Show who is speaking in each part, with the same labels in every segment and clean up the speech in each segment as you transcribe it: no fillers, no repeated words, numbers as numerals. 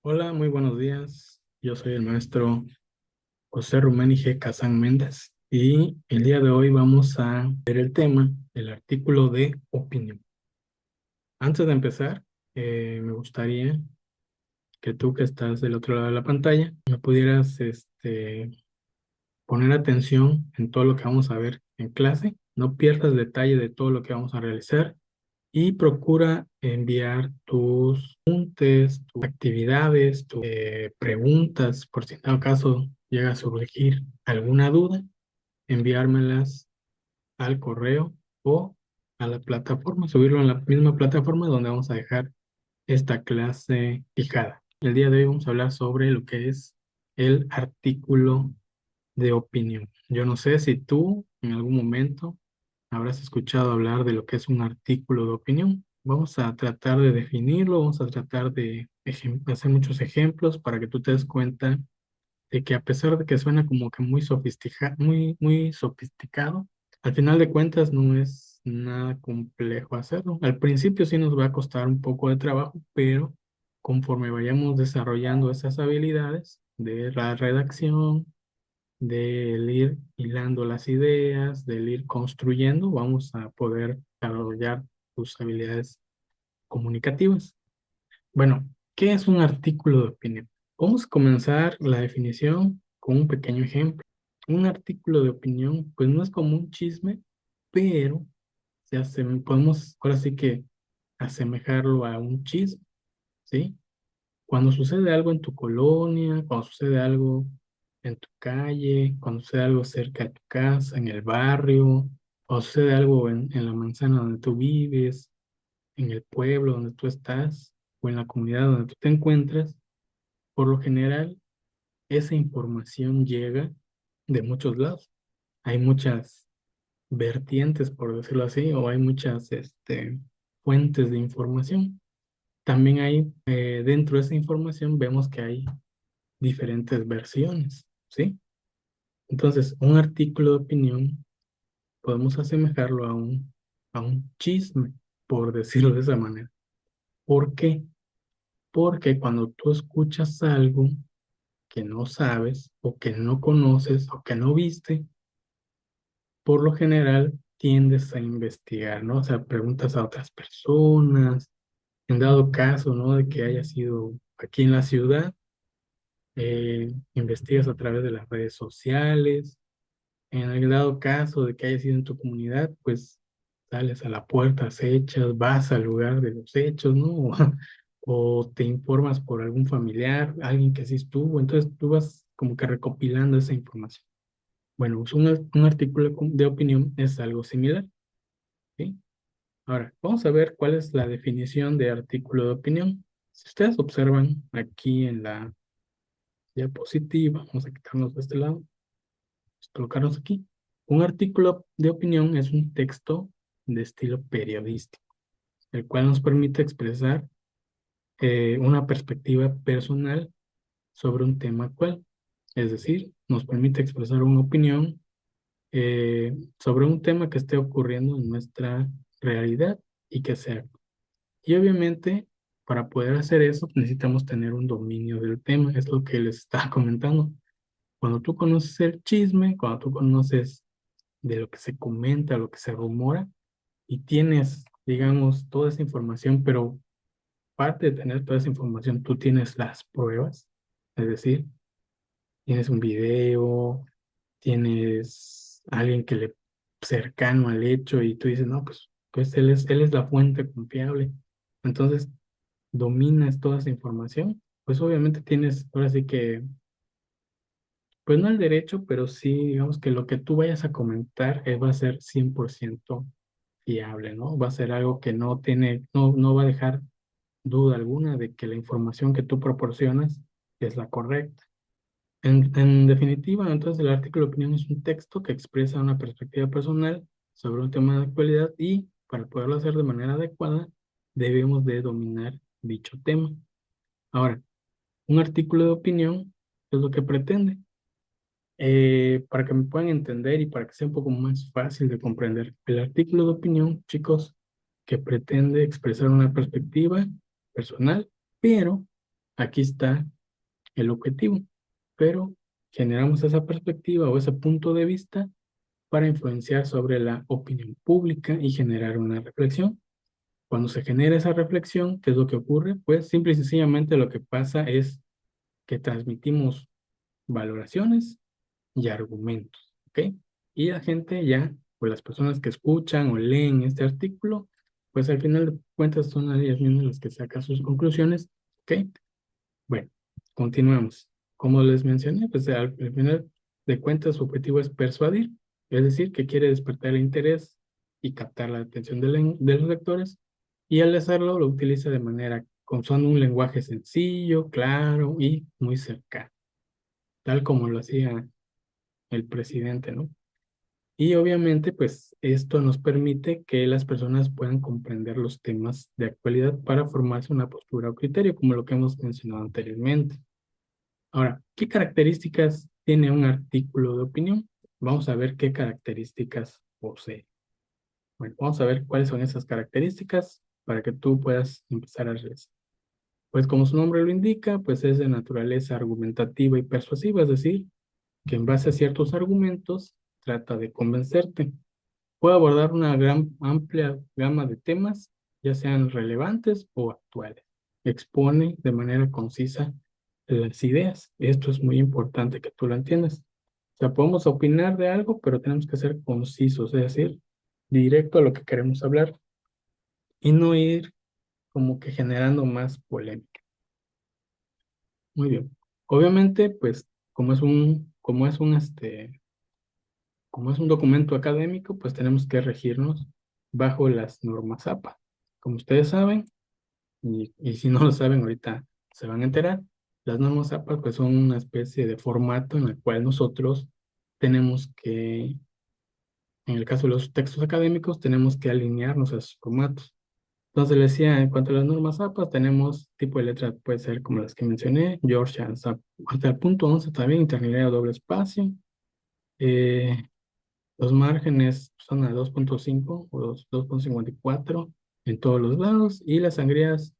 Speaker 1: Hola, muy buenos días. Yo soy el maestro José Rumén G. Kazán Méndez y el día de hoy vamos a ver el tema del artículo de opinión. Antes de empezar, me gustaría que tú que estás del otro lado de la pantalla me pudieras poner atención en todo lo que vamos a ver en clase. No pierdas detalle de todo lo que vamos a realizar y procura enviar tus apuntes, tus actividades, tus preguntas, por si en dado caso llega a surgir alguna duda, enviármelas al correo o a la plataforma, subirlo en la misma plataforma donde vamos a dejar esta clase fijada. El día de hoy vamos a hablar sobre lo que es el artículo de opinión. Yo no sé si tú en algún momento habrás escuchado hablar de lo que es un artículo de opinión. Vamos a tratar de definirlo, vamos a tratar de hacer muchos ejemplos para que tú te des cuenta de que a pesar de que suena como que muy sofisticado, al final de cuentas no es nada complejo hacerlo. Al principio sí nos va a costar un poco de trabajo, pero conforme vayamos desarrollando esas habilidades de la redacción, del ir hilando las ideas, del ir construyendo, vamos a poder desarrollar tus habilidades comunicativas. Bueno, ¿qué es un artículo de opinión? Vamos a comenzar la definición con un pequeño ejemplo. Un artículo de opinión, pues no es como un chisme, pero podemos ahora sí que asemejarlo a un chisme, ¿sí? Cuando sucede algo en tu colonia, cuando sucede algo en tu calle, cuando sucede algo cerca de tu casa, en el barrio, cuando sucede algo en la manzana donde tú vives, en el pueblo donde tú estás o en la comunidad donde tú te encuentras, por lo general esa información llega de muchos lados. Hay muchas vertientes, por decirlo así, o hay muchas fuentes de información. También hay, dentro de esa información, vemos que hay diferentes versiones, ¿sí? Entonces, un artículo de opinión podemos asemejarlo a un chisme, por decirlo de esa manera. ¿Por qué? Porque cuando tú escuchas algo que no sabes o que no conoces o que no viste, por lo general tiendes a investigar, ¿no? O sea, preguntas a otras personas, en dado caso, ¿no? De que haya sido aquí en la ciudad, investigas a través de las redes sociales. En el dado caso de que haya sido en tu comunidad, pues sales a la puerta, acechas, vas al lugar de los hechos, ¿no? O te informas por algún familiar, alguien que sí estuvo, entonces tú vas como que recopilando esa información. Bueno, pues un artículo de opinión es algo similar, ¿sí? Ahora, vamos a ver cuál es la definición de artículo de opinión. Si ustedes observan aquí en la diapositiva, vamos a quitarnos de este lado, colocarnos aquí. Un artículo de opinión es un texto de estilo periodístico, el cual nos permite expresar una perspectiva personal sobre un tema actual. Es decir, nos permite expresar una opinión sobre un tema que esté ocurriendo en nuestra realidad y que sea. Y obviamente, para poder hacer eso, necesitamos tener un dominio del tema, es lo que les estaba comentando. Cuando tú conoces el chisme, cuando tú conoces de lo que se comenta, lo que se rumora, y tienes, digamos, toda esa información, pero parte de tener toda esa información, tú tienes las pruebas, es decir, tienes un video, tienes alguien que le cercano al hecho y tú dices, no, pues él es la fuente confiable. Entonces, dominas toda esa información, pues obviamente tienes, ahora sí que, pues no el derecho, pero sí, digamos que lo que tú vayas a comentar va a ser 100% fiable, ¿no? Va a ser algo que no va a dejar duda alguna de que la información que tú proporcionas es la correcta. En definitiva, entonces el artículo de opinión es un texto que expresa una perspectiva personal sobre un tema de actualidad y para poderlo hacer de manera adecuada debemos de dominar dicho tema. Ahora, un artículo de opinión es lo que pretende. Para que me puedan entender y para que sea un poco más fácil de comprender, el artículo de opinión, chicos, que pretende expresar una perspectiva personal, pero aquí está el objetivo, pero generamos esa perspectiva o ese punto de vista para influenciar sobre la opinión pública y generar una reflexión. Cuando se genera esa reflexión, ¿qué es lo que ocurre? Pues simple y sencillamente lo que pasa es que transmitimos valoraciones y argumentos, ¿ok? Y la gente ya, o las personas que escuchan o leen este artículo, pues al final de cuentas son ellas mismas las que sacan sus conclusiones, ¿ok? Bueno, continuamos. Como les mencioné, pues al final de cuentas su objetivo es persuadir, es decir, que quiere despertar el interés y captar la atención de los lectores, y al hacerlo lo utiliza de manera usando un lenguaje sencillo, claro y muy cercano, tal como lo hacía el presidente, ¿no? Y obviamente, pues esto nos permite que las personas puedan comprender los temas de actualidad para formarse una postura o criterio, como lo que hemos mencionado anteriormente. Ahora, ¿qué características tiene un artículo de opinión? Vamos a ver qué características posee. Bueno, vamos a ver cuáles son esas características para que tú puedas empezar a realizar. Pues como su nombre lo indica, pues es de naturaleza argumentativa y persuasiva, es decir, que en base a ciertos argumentos trata de convencerte. Puede abordar una gran amplia gama de temas, ya sean relevantes o actuales. Expone de manera concisa las ideas. Esto es muy importante que tú lo entiendas. O sea, podemos opinar de algo, pero tenemos que ser concisos, es decir, directo a lo que queremos hablar y no ir como que generando más polémica. Muy bien. Obviamente, pues, como es un documento académico, pues tenemos que regirnos bajo las normas APA. Como ustedes saben, y si no lo saben, ahorita se van a enterar, las normas APA pues son una especie de formato en el cual nosotros tenemos que, en el caso de los textos académicos, tenemos que alinearnos a esos formatos. Entonces, les decía, en cuanto a las normas APA, tenemos tipo de letra, puede ser como las que mencioné, George, hasta el punto 11 también, interlineado doble espacio. Eh, Los márgenes son a 2.5 o 2.54 en todos los lados y las sangrías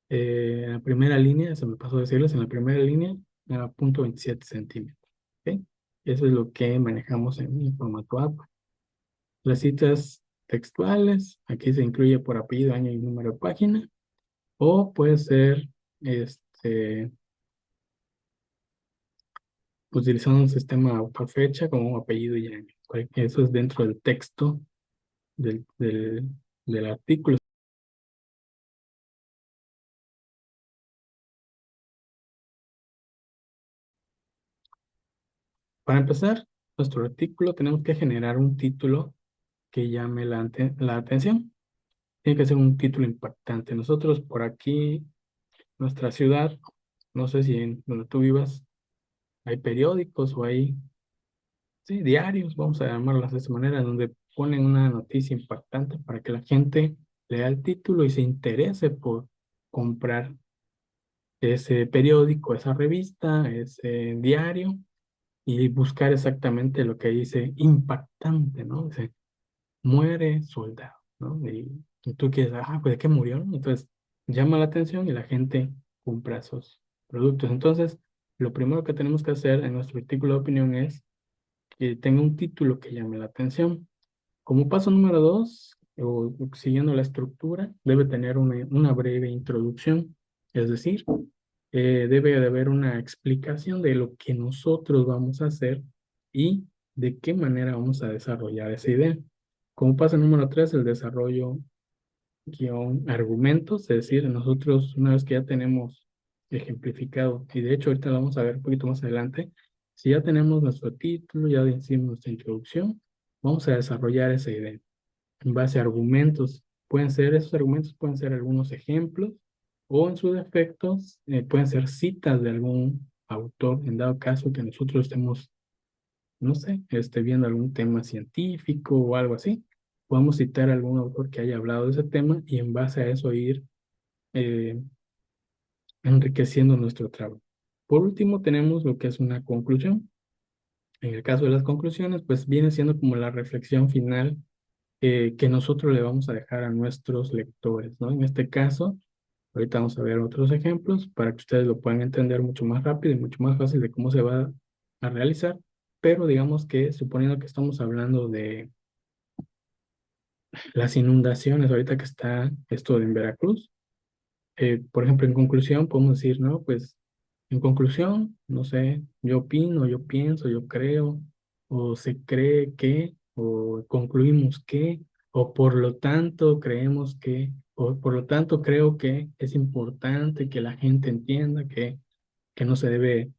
Speaker 1: en la primera línea, se me pasó a decirles, en la primera línea a 0.27 centímetros. ¿Ok? Eso es lo que manejamos en el formato APA. Las citas textuales, aquí se incluye por apellido, año y número de página, o puede ser utilizando un sistema por fecha como apellido y año. Eso es dentro del texto del artículo. Para empezar, nuestro artículo tenemos que generar un título que llame la atención. Tiene que ser un título impactante. Nosotros por aquí, nuestra ciudad, no sé si en donde tú vivas hay periódicos o hay, sí, diarios, vamos a llamarlas de esa manera, donde ponen una noticia impactante para que la gente lea el título y se interese por comprar ese periódico, esa revista, ese diario y buscar exactamente lo que dice impactante, ¿no? Dice, muere soldado, ¿no? Y tú quieres, pues ¿de qué murió? Entonces, llama la atención y la gente compra esos productos. Entonces, lo primero que tenemos que hacer en nuestro artículo de opinión es que tenga un título que llame la atención. Como paso número dos, o siguiendo la estructura, debe tener una breve introducción, es decir, debe de haber una explicación de lo que nosotros vamos a hacer y de qué manera vamos a desarrollar esa idea. Como paso número tres, el desarrollo guión argumentos, es decir, nosotros una vez que ya tenemos ejemplificado, y de hecho ahorita lo vamos a ver un poquito más adelante, si ya tenemos nuestro título, ya hicimos nuestra introducción, vamos a desarrollar esa idea en base a argumentos. Esos argumentos pueden ser algunos ejemplos o en sus defectos pueden ser citas de algún autor, en dado caso que nosotros estemos, no sé, viendo algún tema científico o algo así. Podemos citar a algún autor que haya hablado de ese tema y en base a eso ir eh, enriqueciendo nuestro trabajo. Por último, tenemos lo que es una conclusión. En el caso de las conclusiones, pues viene siendo como la reflexión final que nosotros le vamos a dejar a nuestros lectores, ¿no? En este caso, Ahorita vamos a ver otros ejemplos para que ustedes lo puedan entender mucho más rápido y mucho más fácil de cómo se va a realizar. Pero digamos que suponiendo que estamos hablando de las inundaciones, ahorita que está esto en Veracruz, por ejemplo, en conclusión podemos decir, no, pues en conclusión, no sé, yo opino, yo pienso, yo creo, o se cree que, o concluimos que, o por lo tanto creemos que, o por lo tanto creo que es importante que la gente entienda que no se debe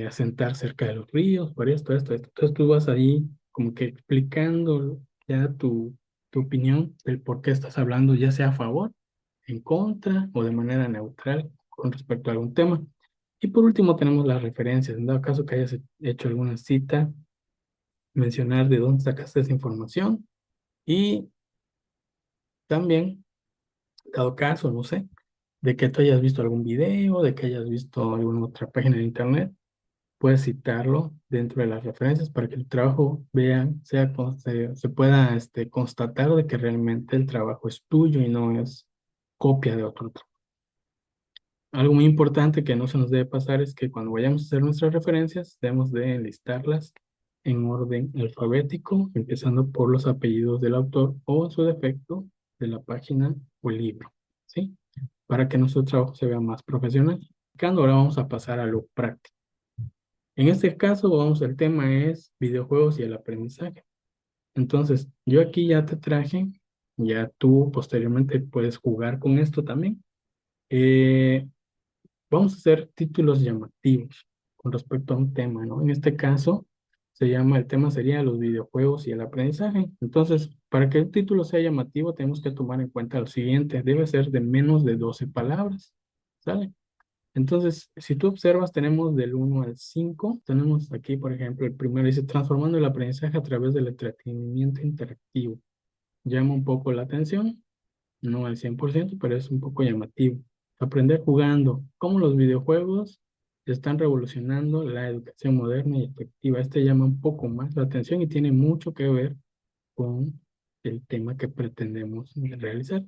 Speaker 1: asentar cerca de los ríos, por esto, esto, esto. Entonces tú vas ahí como que explicando ya tu opinión del por qué estás hablando, ya sea a favor, en contra o de manera neutral con respecto a algún tema. Y por último tenemos las referencias. En dado caso que hayas hecho alguna cita, mencionar de dónde sacaste esa información y también, dado caso, no sé, de que tú hayas visto algún video, de que hayas visto alguna otra página de internet, puedes citarlo dentro de las referencias para que el trabajo vean, se pueda constatar de que realmente el trabajo es tuyo y no es copia de otro. Algo muy importante que no se nos debe pasar es que cuando vayamos a hacer nuestras referencias, debemos de enlistarlas en orden alfabético, empezando por los apellidos del autor o, en su defecto, de la página o libro, ¿sí? Para que nuestro trabajo se vea más profesional. Ahora vamos a pasar a lo práctico. En este caso, el tema es videojuegos y el aprendizaje. Entonces, yo aquí ya te traje, ya tú posteriormente puedes jugar con esto también. Eh, Vamos a hacer títulos llamativos con respecto a un tema, ¿no? En este caso, el tema sería los videojuegos y el aprendizaje. Entonces, para que el título sea llamativo, tenemos que tomar en cuenta lo siguiente, debe ser de menos de 12 palabras, ¿sale? Entonces, si tú observas, tenemos del 1 al 5. Tenemos aquí, por ejemplo, el primero dice, transformando el aprendizaje a través del entretenimiento interactivo. Llama un poco la atención, no al 100%, pero es un poco llamativo. Aprender jugando. Cómo los videojuegos están revolucionando la educación moderna y efectiva. Este llama un poco más la atención y tiene mucho que ver con el tema que pretendemos realizar.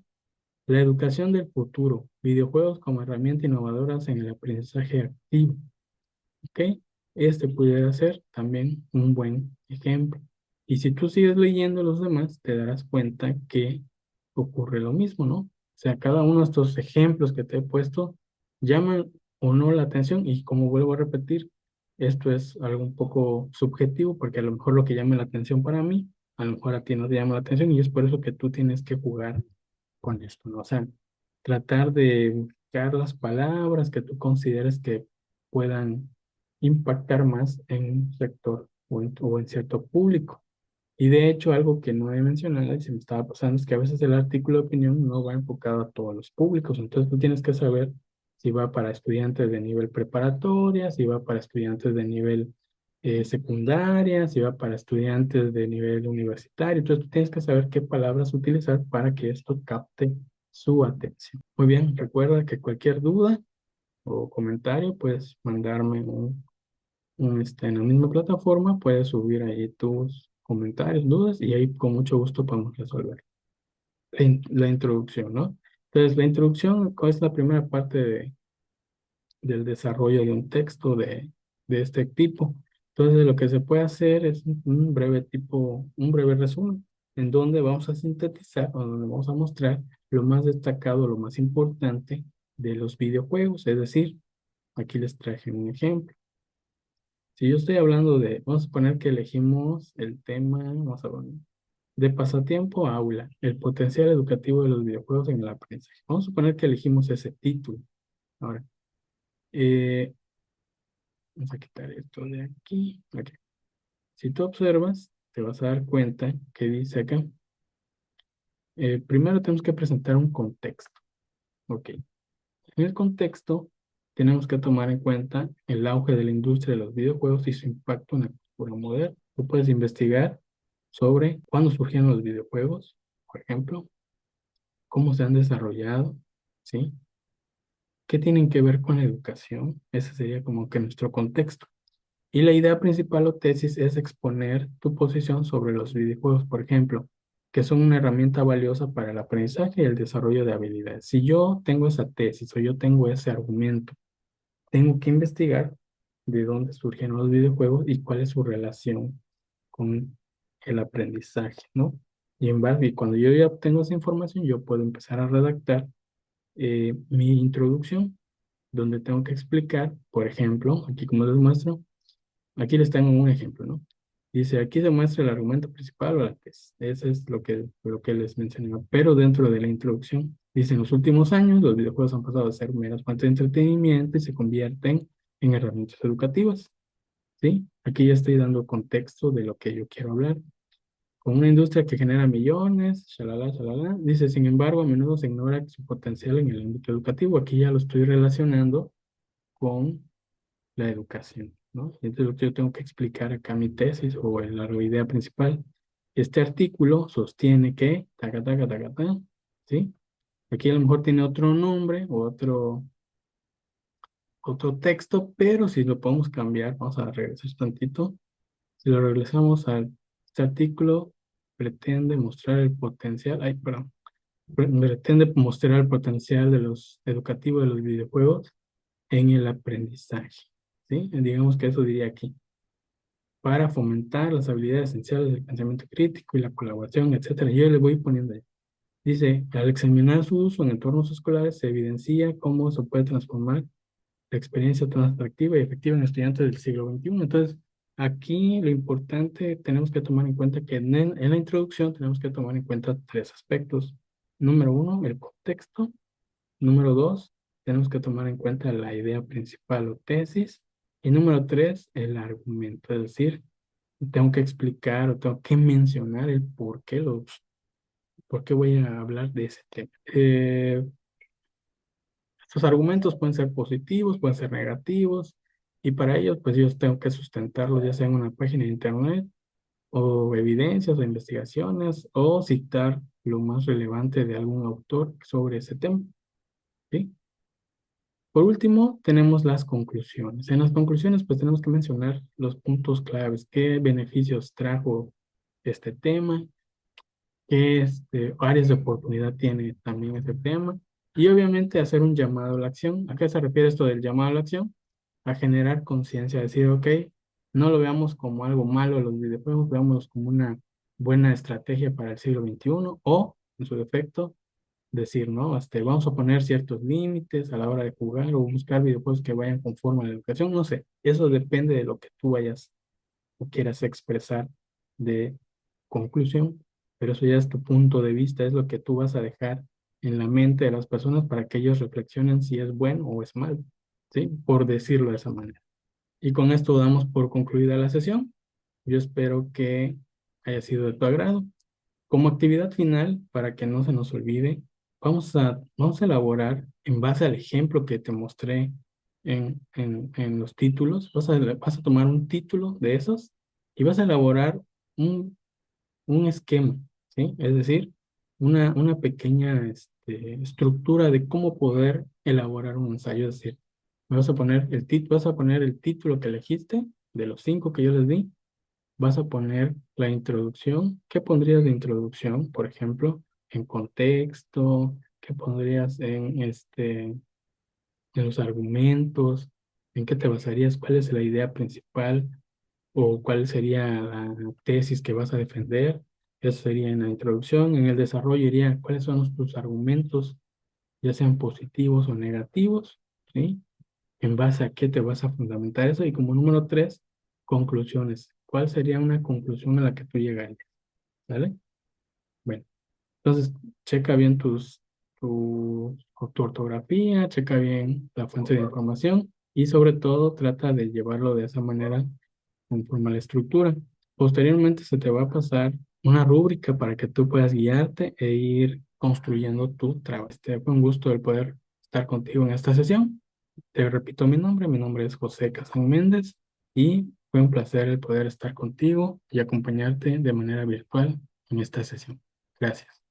Speaker 1: La educación del futuro. Videojuegos como herramienta innovadoras en el aprendizaje activo. ¿Ok? Este pudiera ser también un buen ejemplo. Y si tú sigues leyendo los demás, te darás cuenta que ocurre lo mismo, ¿no? O sea, cada uno de estos ejemplos que te he puesto llaman o no la atención y como vuelvo a repetir, esto es algo un poco subjetivo porque a lo mejor lo que llame la atención para mí, a lo mejor a ti no te llama la atención y es por eso que tú tienes que jugar con esto, ¿no? O sea, tratar de buscar las palabras que tú consideres que puedan impactar más en un sector o en cierto público. Y de hecho, algo que no he mencionado y se me estaba pasando es que a veces el artículo de opinión no va enfocado a todos los públicos. Entonces tú tienes que saber si va para estudiantes de nivel preparatoria, si va para estudiantes de nivel secundaria, si va para estudiantes de nivel universitario. Entonces tú tienes que saber qué palabras utilizar para que esto capte su atención. Muy bien, recuerda que cualquier duda o comentario, puedes mandarme en la misma plataforma, puedes subir ahí tus comentarios, dudas y ahí con mucho gusto podemos resolver. La introducción, ¿no? Entonces, la introducción es la primera parte del desarrollo de un texto de este tipo. Entonces, lo que se puede hacer es un breve resumen, en donde vamos a sintetizar o donde vamos a mostrar lo más destacado, lo más importante de los videojuegos. Es decir, aquí les traje un ejemplo. Si yo estoy hablando vamos a poner que elegimos el tema, vamos a poner, de pasatiempo a aula, el potencial educativo de los videojuegos en el aprendizaje. Vamos a suponer que elegimos ese título. Ahora, eh, vamos a quitar esto de aquí. Ok. Si tú observas, te vas a dar cuenta que dice acá, primero tenemos que presentar un contexto. Ok. En el contexto, tenemos que tomar en cuenta el auge de la industria de los videojuegos y su impacto en la cultura moderna. Tú puedes investigar sobre cuándo surgieron los videojuegos, por ejemplo, cómo se han desarrollado, ¿sí? ¿Qué tienen que ver con la educación? Ese sería como que nuestro contexto. Y la idea principal o tesis es exponer tu posición sobre los videojuegos. Por ejemplo, que son una herramienta valiosa para el aprendizaje y el desarrollo de habilidades. Si yo tengo esa tesis o yo tengo ese argumento, tengo que investigar de dónde surgieron los videojuegos y cuál es su relación con el aprendizaje, ¿no? Y en base, y cuando yo ya obtengo esa información, yo puedo empezar a redactar mi introducción, donde tengo que explicar, por ejemplo, aquí como les muestro, aquí les tengo un ejemplo, ¿no? Dice, aquí se muestra el argumento principal o la tesis. Eso es lo que les mencionaba. Pero dentro de la introducción, dice, en los últimos años, los videojuegos han pasado a ser meras fuentes de entretenimiento y se convierten en herramientas educativas, ¿sí? Aquí ya estoy dando contexto de lo que yo quiero hablar. Con una industria que genera millones, shalala, shalala. Dice, sin embargo, a menudo se ignora su potencial en el ámbito educativo. Aquí ya lo estoy relacionando con la educación, ¿no? Entonces yo tengo que explicar acá mi tesis o la idea principal. Este artículo sostiene que, taca, taca, taca, taca, ¿sí? Aquí a lo mejor tiene otro nombre o otro texto, pero si lo podemos cambiar, vamos a regresar tantito. Si lo regresamos a este artículo, pretende mostrar el potencial, ay, perdón, pretende mostrar el potencial de los educativos de los videojuegos en el aprendizaje, ¿sí? Digamos que eso diría aquí, para fomentar las habilidades esenciales del pensamiento crítico y la colaboración, etcétera. Yo le voy poniendo ahí. Dice, al examinar su uso en entornos escolares, se evidencia cómo se puede transformar la experiencia tan atractiva y efectiva en estudiantes del siglo XXI. Entonces, aquí lo importante, tenemos que tomar en cuenta que en la introducción tenemos que tomar en cuenta tres aspectos. Número uno, el contexto. Número dos, tenemos que tomar en cuenta la idea principal o tesis. Y número tres, el argumento. Es decir, tengo que explicar o tengo que mencionar el por qué voy a hablar de ese tema. Estos argumentos pueden ser positivos, pueden ser negativos, y para ellos, pues yo tengo que sustentarlos ya sea en una página de internet, o evidencias o investigaciones, o citar lo más relevante de algún autor sobre ese tema, ¿sí? Por último, tenemos las conclusiones. En las conclusiones, pues tenemos que mencionar los puntos claves, qué beneficios trajo este tema, qué áreas de oportunidad tiene también este tema, y obviamente hacer un llamado a la acción. ¿A qué se refiere esto del llamado a la acción? A generar conciencia, decir, ok, no lo veamos como algo malo los videojuegos, veámoslos como una buena estrategia para el siglo XXI, o, en su defecto, decir, ¿no? Vamos a poner ciertos límites a la hora de jugar o buscar videojuegos que vayan conforme a la educación, no sé, eso depende de lo que tú vayas o quieras expresar de conclusión, pero eso ya es tu punto de vista, es lo que tú vas a dejar en la mente de las personas para que ellos reflexionen si es bueno o es malo, ¿sí? Por decirlo de esa manera. Y con esto damos por concluida la sesión. Yo espero que haya sido de tu agrado. Como actividad final, para que no se nos olvide, vamos a elaborar en base al ejemplo que te mostré en los títulos. Vas a tomar un título de esos y vas a elaborar un, un esquema, ¿sí? Es decir, una pequeña estructura de cómo poder elaborar un ensayo. Es decir, vas a poner el título que elegiste de los 5 que yo les di, vas a poner la introducción. ¿Qué pondrías de introducción, por ejemplo, en contexto? ¿Qué pondrías en los argumentos? ¿En qué te basarías? ¿Cuál es la idea principal? ¿O cuál sería la tesis que vas a defender? Eso sería en la introducción. En el desarrollo iría, ¿cuáles son tus argumentos, ya sean positivos o negativos? ¿Sí? ¿En base a qué te vas a fundamentar eso? Y como número tres, conclusiones. ¿Cuál sería una conclusión a la que tú llegarías? ¿Vale? Bueno, entonces checa bien tu ortografía, checa bien la fuente de información y sobre todo trata de llevarlo de esa manera conforme a la estructura. Posteriormente se te va a pasar una rúbrica para que tú puedas guiarte e ir construyendo tu trabajo. Fue un gusto el poder estar contigo en esta sesión. Te repito mi nombre es José Casán Méndez y fue un placer el poder estar contigo y acompañarte de manera virtual en esta sesión. Gracias.